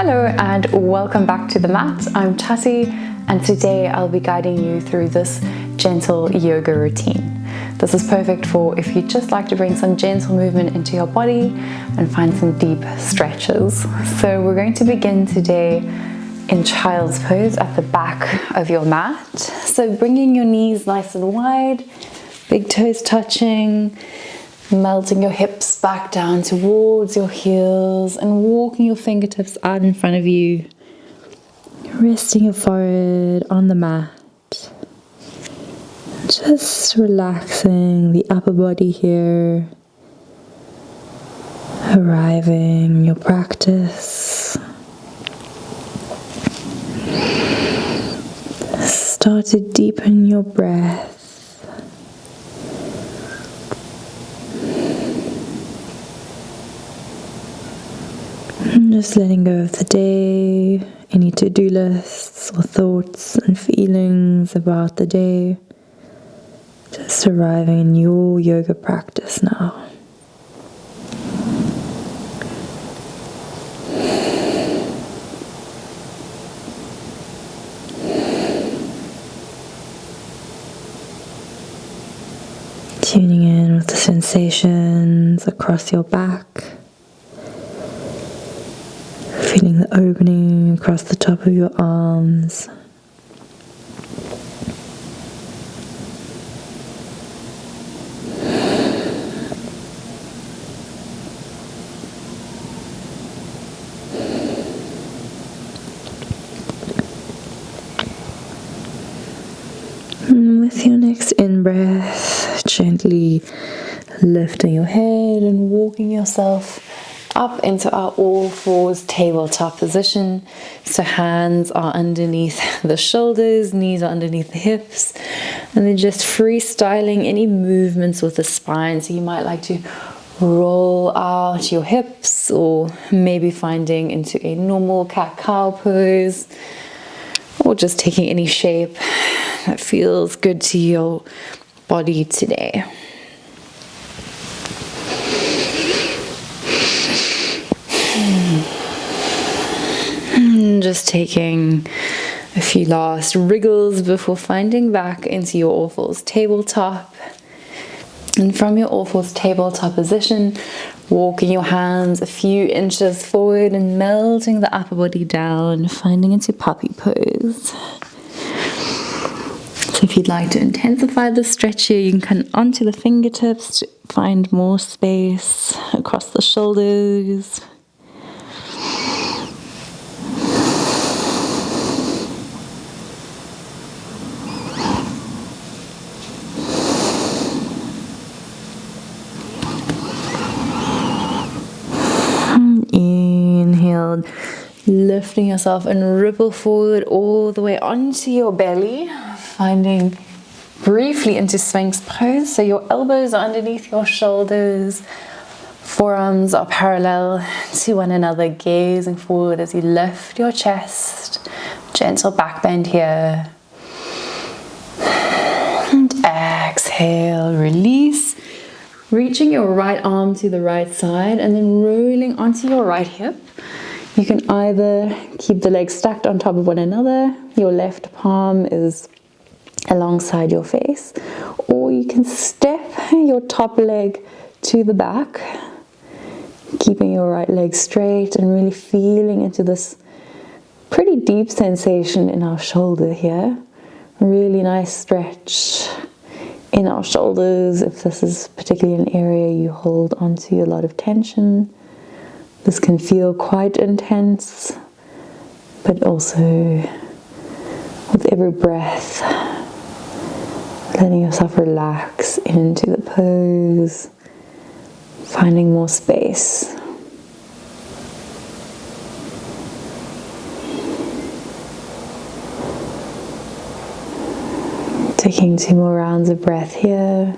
Hello and welcome back to the mat. I'm Tati and today I'll be guiding you through this gentle yoga routine. This is perfect for if you just like to bring some gentle movement into your body and find some deep stretches. So we're going to begin today in child's pose at the back of your mat. So bringing your knees nice and wide, big toes touching, melting your hips back down towards your heels and walking your fingertips out in front of you, resting your forehead on the mat. Just relaxing the upper body here, arriving in your practice. Start to deepen your breath. Just letting go of the day, any to-do lists or thoughts and feelings about the day. Just arriving in your yoga practice now. Tuning in with the sensations across your back. Feeling the opening across the top of your arms. And with your next in-breath, gently lifting your head and walking yourself up into our all fours tabletop position. So hands are underneath the shoulders, knees are underneath the hips, and then just freestyling any movements with the spine. So you might like to roll out your hips or maybe finding into a normal cat-cow pose or just taking any shape that feels good to your body today. Just taking a few last wriggles before finding back into your all fours tabletop. And from your all fours tabletop position, walking your hands a few inches forward and melting the upper body down, finding into puppy pose. So if you'd like to intensify the stretch here, you can come onto the fingertips to find more space across the shoulders. Inhale, lifting yourself and ripple forward all the way onto your belly, finding briefly into Sphinx pose. So your elbows are underneath your shoulders, forearms are parallel to one another, gazing forward as you lift your chest, gentle back bend here. And exhale, release. Reaching your right arm to the right side and then rolling onto your right hip. You can either keep the legs stacked on top of one another, your left palm is alongside your face, or you can step your top leg to the back, keeping your right leg straight and really feeling into this pretty deep sensation in our shoulder here. Really nice stretch in our shoulders. If this is particularly an area you hold onto a lot of tension, this can feel quite intense, but also with every breath, letting yourself relax into the pose, finding more space. Taking 2 more rounds of breath here.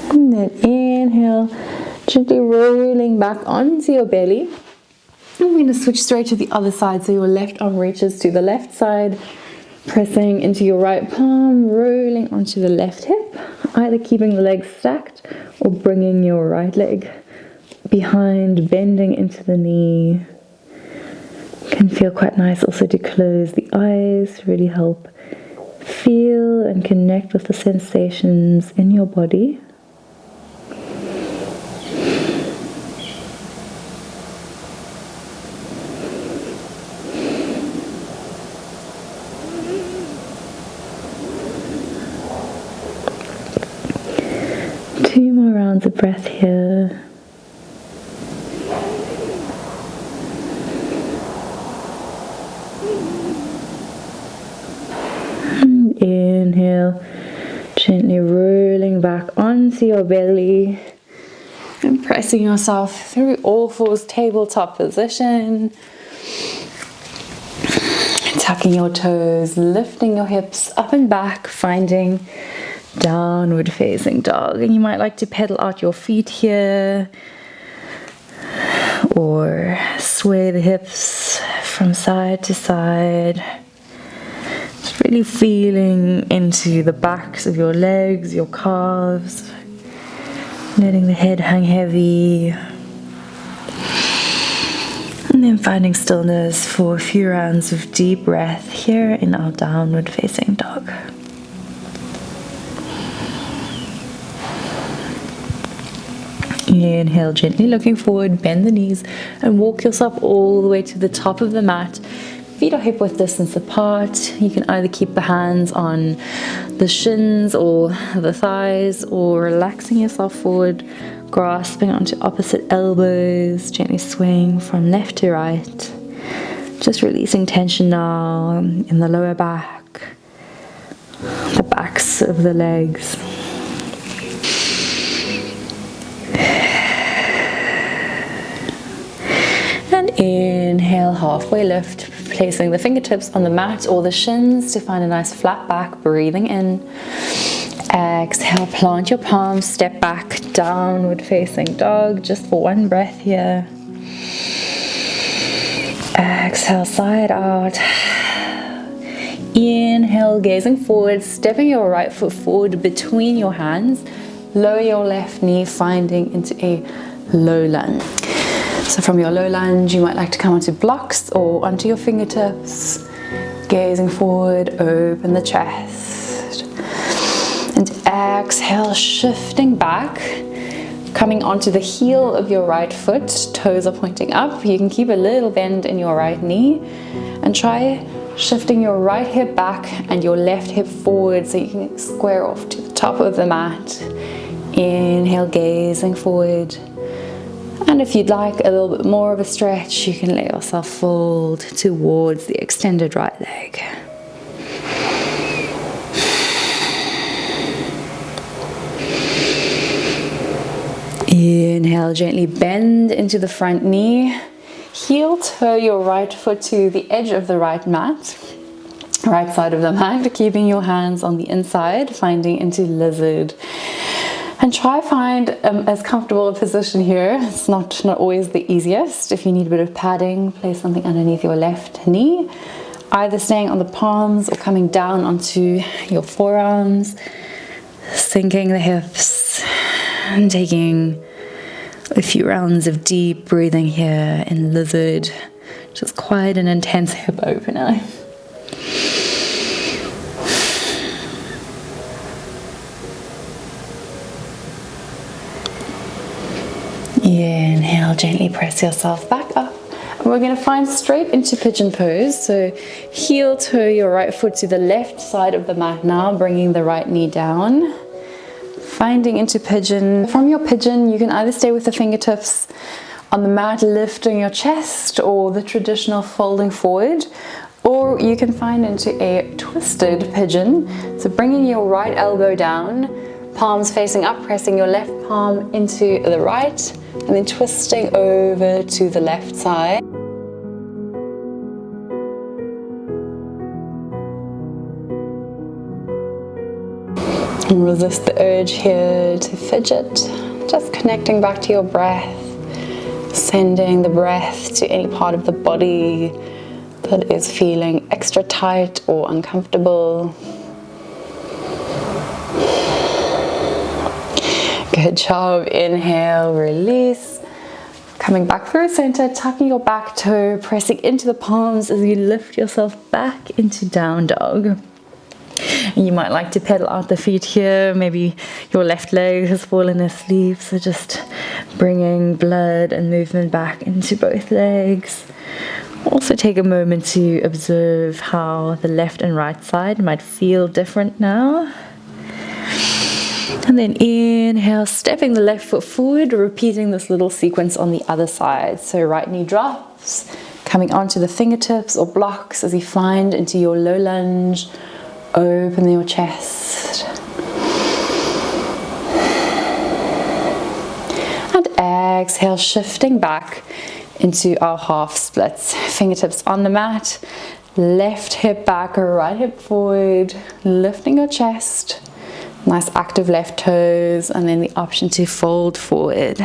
And then inhale, gently rolling back onto your belly. I'm going to switch straight to the other side. So your left arm reaches to the left side, Pressing into your right palm, rolling onto the left hip, either keeping the legs stacked or bringing your right leg behind, bending into the knee. Can feel quite nice also to close the eyes, really help feel and connect with the sensations in your body. Two more rounds of breath here. Inhale, gently rolling back onto your belly and pressing yourself through all fours, tabletop position. Tucking your toes, lifting your hips up and back, finding downward facing dog. And you might like to pedal out your feet here or sway the hips from side to side. Just really feeling into the backs of your legs, your calves, letting the head hang heavy. And then finding stillness for a few rounds of deep breath here in our downward facing dog. Inhale, gently looking forward, bend the knees and walk yourself all the way to the top of the mat. Feet are hip width distance apart. You can either keep the hands on the shins or the thighs, or relaxing yourself forward, grasping onto opposite elbows, gently swaying from left to right. Just releasing tension now in the lower back, the backs of the legs. And inhale, halfway lift, placing the fingertips on the mat or the shins to find a nice flat back, breathing in. Exhale, plant your palms, step back, downward facing dog, just for one breath here. Exhale, side out. Inhale, gazing forward, stepping your right foot forward between your hands. Lower your left knee, finding into a low lunge. So from your low lunge, you might like to come onto blocks or onto your fingertips. Gazing forward, open the chest. And exhale, shifting back, coming onto the heel of your right foot. Toes are pointing up. You can keep a little bend in your right knee. And try shifting your right hip back and your left hip forward so you can square off to the top of the mat. Inhale, gazing forward. And if you'd like a little bit more of a stretch, you can let yourself fold towards the extended right leg. Inhale, gently bend into the front knee. Heel toe your right foot to the edge of the right mat, right side of the mat, keeping your hands on the inside, finding into lizard. And try find as comfortable a position here. It's not always the easiest. If you need a bit of padding, place something underneath your left knee, either staying on the palms or coming down onto your forearms, sinking the hips and taking a few rounds of deep breathing here in lizard. Just quite an intense hip opener. Inhale, gently press yourself back up. And we're going to find straight into pigeon pose. So heel toe your right foot to the left side of the mat now, bringing the right knee down. Finding into pigeon. From your pigeon, you can either stay with the fingertips on the mat, lifting your chest, or the traditional folding forward, or you can find into a twisted pigeon. So bringing your right elbow down, palms facing up, pressing your left palm into the right, and then twisting over to the left side. And resist the urge here to fidget, just connecting back to your breath, sending the breath to any part of the body that is feeling extra tight or uncomfortable. Good job. Inhale, release. Coming back through center, tucking your back toe, pressing into the palms as you lift yourself back into down dog. And you might like to pedal out the feet here. Maybe your left leg has fallen asleep, so just bringing blood and movement back into both legs. Also take a moment to observe how the left and right side might feel different now. And then inhale, stepping the left foot forward, repeating this little sequence on the other side. So right knee drops, coming onto the fingertips or blocks as you find into your low lunge. Open your chest. And exhale, shifting back into our half splits. Fingertips on the mat, left hip back, right hip forward, lifting your chest. Nice active left toes, and then the option to fold forward.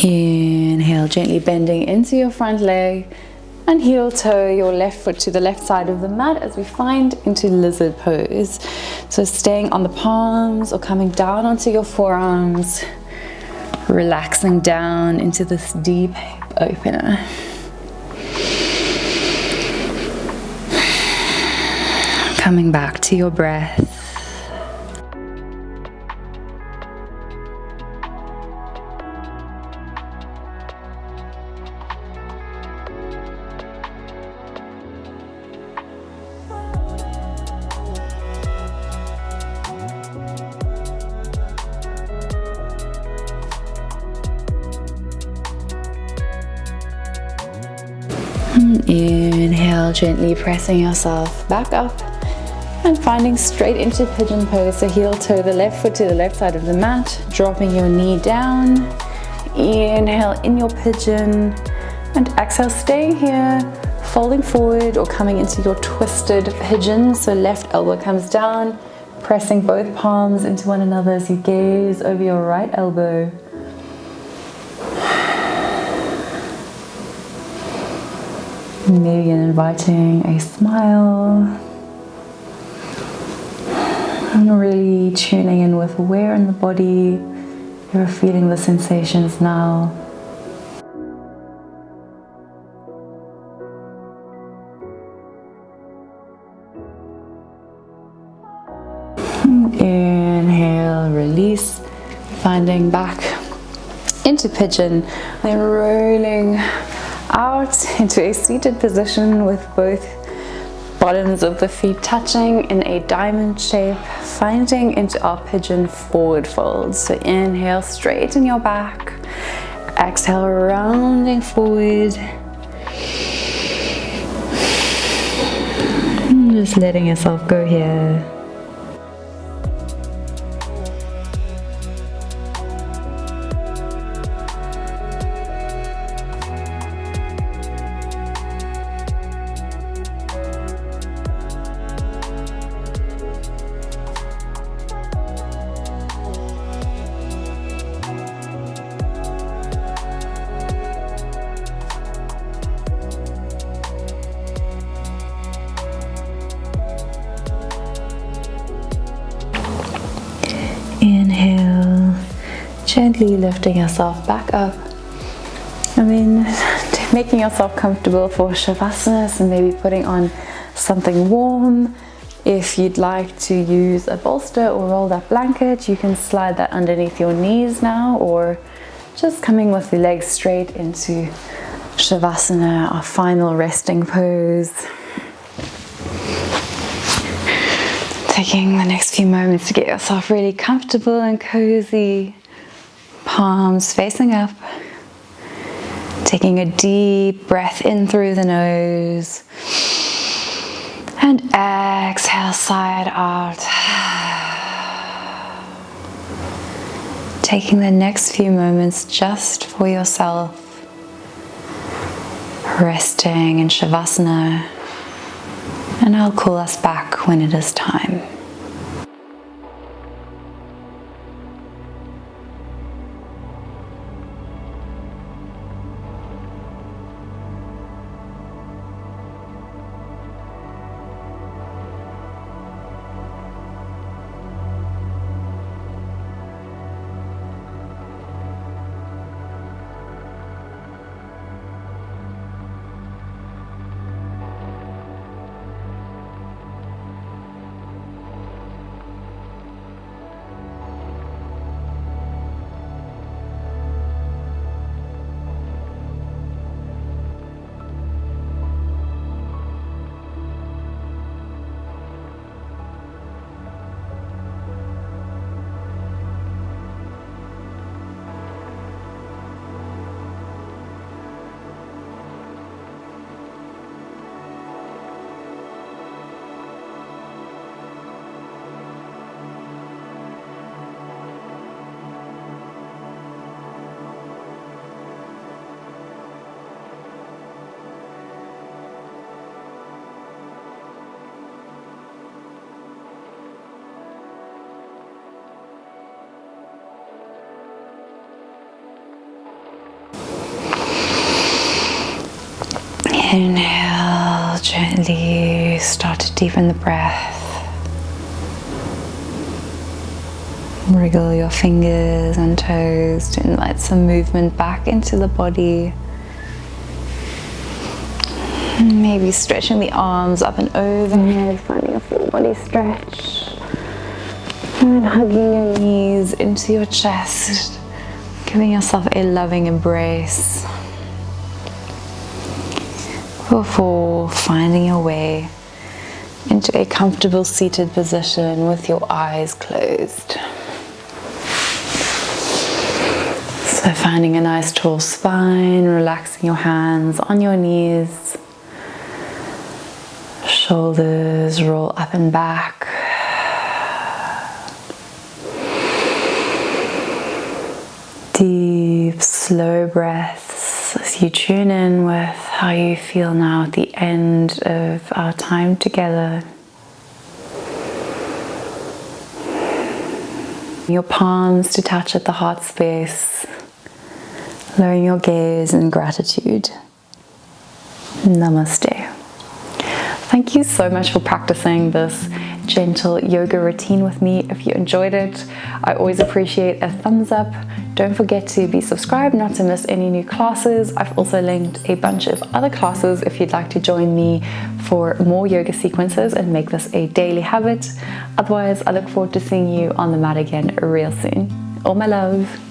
Inhale, gently bending into your front leg and heel toe your left foot to the left side of the mat as we find into lizard pose. So staying on the palms or coming down onto your forearms, relaxing down into this deep hip opener. Coming back to your breath. Inhale, gently pressing yourself back up and finding straight into pigeon pose. So heel toe the left foot to the left side of the mat, dropping your knee down. Inhale in your pigeon and exhale, staying here, folding forward or coming into your twisted pigeon. So left elbow comes down, pressing both palms into one another as you gaze over your right elbow. Maybe inviting a smile and really tuning in with where in the body you're feeling the sensations now. Inhale, release, finding back into pigeon, then rolling out into a seated position with both bottoms of the feet touching in a diamond shape, finding into our pigeon forward fold. So inhale, straighten your back, exhale, rounding forward, just letting yourself go here. Inhale, gently lifting yourself back up, and then making yourself comfortable for Shavasana, so maybe putting on something warm. If you'd like to use a bolster or rolled up blanket, you can slide that underneath your knees now, or just coming with the legs straight into Shavasana, our final resting pose. Taking the next few moments to get yourself really comfortable and cozy. Palms facing up. Taking a deep breath in through the nose. And exhale, side out. Taking the next few moments just for yourself. Resting in Shavasana. And I'll call us back when it is time. Inhale, gently start to deepen the breath. Wriggle your fingers and toes to invite some movement back into the body. Maybe stretching the arms up and overhead, finding a full body stretch. And hugging your knees into your chest, giving yourself a loving embrace. Before finding your way into a comfortable seated position with your eyes closed. So finding a nice tall spine, relaxing your hands on your knees. Shoulders roll up and back. Deep, slow breaths as you tune in with how you feel now at the end of our time together. Your palms to touch at the heart space, lowering your gaze in gratitude. Namaste. Thank you so much for practicing this gentle yoga routine with me. If you enjoyed it, I always appreciate a thumbs up. Don't forget to be subscribed not to miss any new classes. I've also linked a bunch of other classes if you'd like to join me for more yoga sequences and make this a daily habit. Otherwise, I look forward to seeing you on the mat again real soon. All my love.